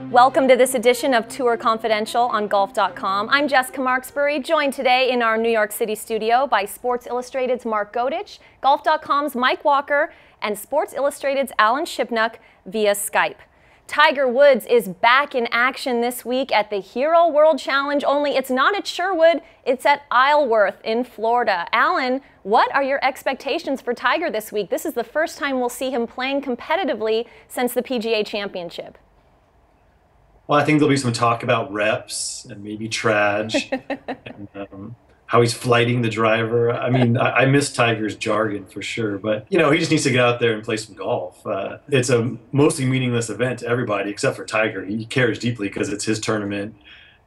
Welcome to this edition of Tour Confidential on Golf.com. I'm Jessica Marksbury, joined today in our New York City studio by Sports Illustrated's Mark Godich, Golf.com's Mike Walker, and Sports Illustrated's Alan Shipnuck via Skype. Tiger Woods is back in action this week at the Hero World Challenge, only it's not at Sherwood, it's at Isleworth in Florida. Alan, what are your expectations for Tiger this week? This is the first time we'll see him playing competitively since the PGA Championship. Well, I think there'll be some talk about reps and maybe traj and how he's flighting the driver. I mean, I miss Tiger's jargon for sure, but, you know, he just needs to get out there and play some golf. It's a mostly meaningless event to everybody except for Tiger. He cares deeply because it's his tournament.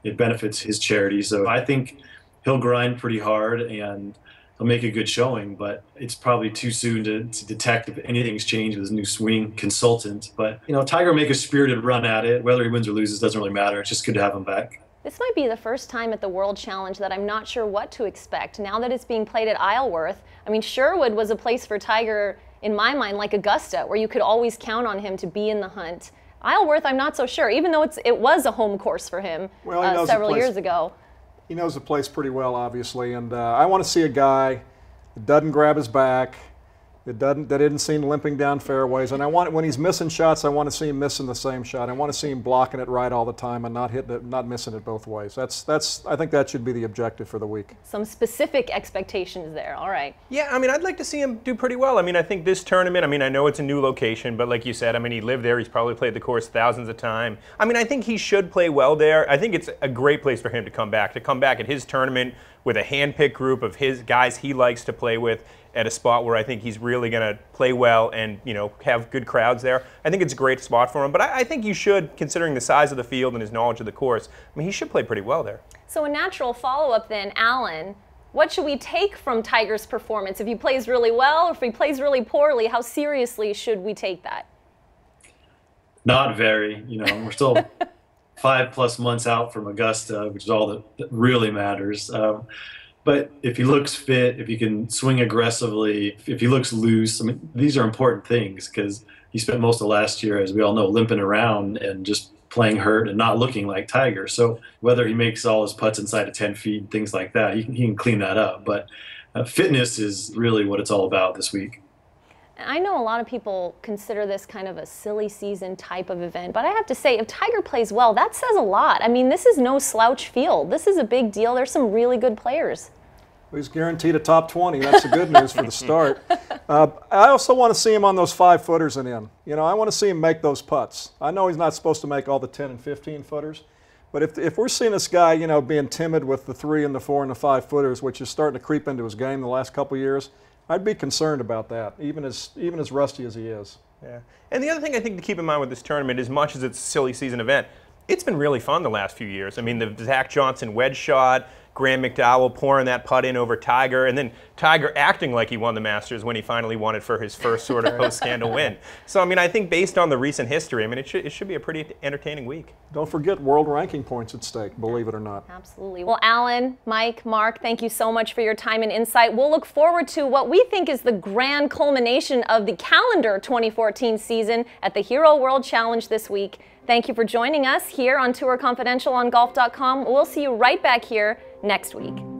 It benefits his charity. So I think he'll grind pretty hard and he'll make a good showing, but it's probably too soon to detect if anything's changed with his new swing consultant. But, you know, Tiger will make a spirited run at it. Whether he wins or loses doesn't really matter. It's just good to have him back. This might be the first time at the World Challenge that I'm not sure what to expect. Now that it's being played at Isleworth, I mean, Sherwood was a place for Tiger, in my mind, like Augusta, where you could always count on him to be in the hunt. Isleworth, I'm not so sure, even though it was a home course for him several years ago. He knows the place pretty well, obviously, and I want to see a guy that doesn't grab his back, that isn't seen limping down fairways, and when he's missing shots, I want to see him missing the same shot. I want to see him blocking it right all the time and not hitting it, not missing it both ways. I think that should be the objective for the week. Some specific expectations there. All right. Yeah, I mean, I'd like to see him do pretty well. I mean, I think this tournament, I mean, I know it's a new location, but like you said, I mean, he lived there. He's probably played the course thousands of times. I mean, I think he should play well there. I think it's a great place for him to come back at his tournament with a hand-picked group of his guys he likes to play with at a spot where I think he's really going to play well and, you know, have good crowds there. I think it's a great spot for him. But I think you should, considering the size of the field and his knowledge of the course, I mean, he should play pretty well there. So a natural follow-up then, Alan, what should we take from Tiger's performance? If he plays really well or if he plays really poorly, how seriously should we take that? Not very. You know, we're still 5+ months out from Augusta, which is all that really matters. But if he looks fit, if he can swing aggressively, if he looks loose, I mean, these are important things because he spent most of last year, as we all know, limping around and just playing hurt and not looking like Tiger. So whether he makes all his putts inside of 10 feet and things like that, he can clean that up. But fitness is really what it's all about this week. I know a lot of people consider this kind of a silly season type of event, but I have to say, if Tiger plays well, that says a lot. I mean, this is no slouch field. This is a big deal. There's some really good players. Well, he's guaranteed a top 20. That's the good news for the start. I also want to see him on those 5-footers and in. You know, I want to see him make those putts. I know he's not supposed to make all the 10 and 15-footers, but if we're seeing this guy, you know, being timid with the 3 and the 4 and the 5-footers, which is starting to creep into his game the last couple of years, I'd be concerned about that, even as rusty as he is. Yeah. And the other thing I think to keep in mind with this tournament, as much as it's a silly season event, it's been really fun the last few years. I mean, the Zach Johnson wedge shot, Graham McDowell pouring that putt in over Tiger, and then Tiger acting like he won the Masters when he finally won it for his first sort of post-scandal win. So, I mean, I think based on the recent history, I mean, it should be a pretty entertaining week. Don't forget world ranking points at stake, believe it or not. Absolutely. Well, Alan, Mike, Mark, thank you so much for your time and insight. We'll look forward to what we think is the grand culmination of the calendar 2014 season at the Hero World Challenge this week. Thank you for joining us here on Tour Confidential on Golf.com. We'll see you right back here next week.